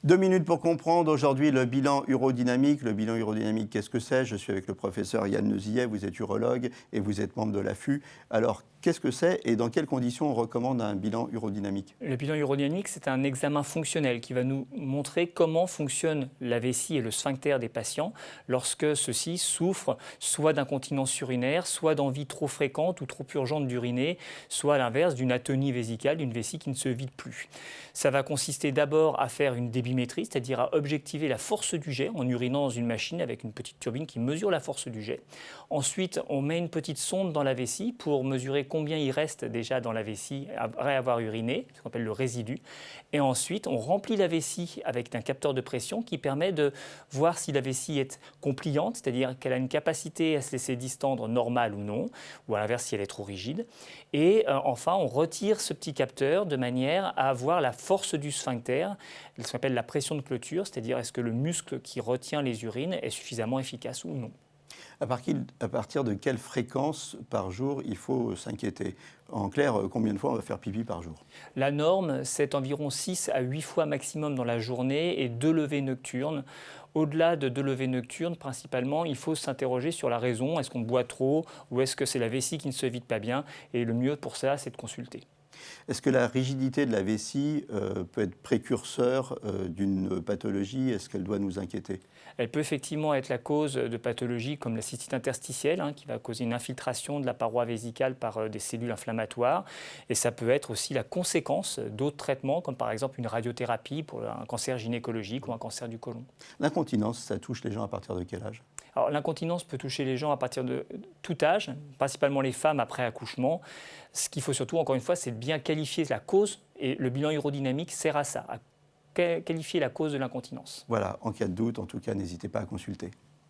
2 minutes pour comprendre aujourd'hui le bilan urodynamique. Le bilan urodynamique, qu'est-ce que c'est? Je suis avec le professeur Yann Nezillet, vous êtes urologue et vous êtes membre de l'AFU. Alors, qu'est-ce que c'est et dans quelles conditions on recommande un bilan urodynamique? Le bilan urodynamique, c'est un examen fonctionnel qui va nous montrer comment fonctionne la vessie et le sphincter des patients lorsque ceux-ci souffrent soit d'incontinence urinaire, soit d'envie trop fréquente ou trop urgente d'uriner, soit à l'inverse d'une atonie vésicale, d'une vessie qui ne se vide plus. Ça va consister d'abord à faire une débimétrie, c'est-à-dire à objectiver la force du jet en urinant dans une machine avec une petite turbine qui mesure la force du jet. Ensuite, on met une petite sonde dans la vessie pour mesurer combien il reste déjà dans la vessie après avoir uriné, ce qu'on appelle le résidu. Et ensuite, on remplit la vessie avec un capteur de pression qui permet de voir si la vessie est compliante, c'est-à-dire qu'elle a une capacité à se laisser distendre normale ou non, ou à l'inverse si elle est trop rigide. Et enfin, on retire ce petit capteur de manière à voir la force du sphincter, ce qu'on appelle la pression de clôture, c'est-à-dire est-ce que le muscle qui retient les urines est suffisamment efficace ou non. À partir de quelle fréquence par jour il faut s'inquiéter? En clair, combien de fois on va faire pipi par jour? La norme, c'est environ 6 à 8 fois maximum dans la journée et 2 levées nocturnes. Au-delà de 2 levées nocturnes, principalement, il faut s'interroger sur la raison. Est-ce qu'on boit trop ou est-ce que c'est la vessie qui ne se vide pas bien? Et le mieux pour ça, c'est de consulter. Est-ce que la rigidité de la vessie peut être précurseur d'une pathologie? Est-ce qu'elle doit nous inquiéter? Elle peut effectivement être la cause de pathologies comme la cystite interstitielle, qui va causer une infiltration de la paroi vésicale par des cellules inflammatoires. Et ça peut être aussi la conséquence d'autres traitements, comme par exemple une radiothérapie pour un cancer gynécologique ou un cancer du côlon. L'incontinence, ça touche les gens à partir de quel âge? Alors, l'incontinence peut toucher les gens à partir de tout âge, principalement les femmes après accouchement. Ce qu'il faut surtout, encore une fois, c'est de bien qualifier la cause, et le bilan urodynamique sert à ça, à qualifier la cause de l'incontinence. Voilà, en cas de doute, en tout cas, n'hésitez pas à consulter.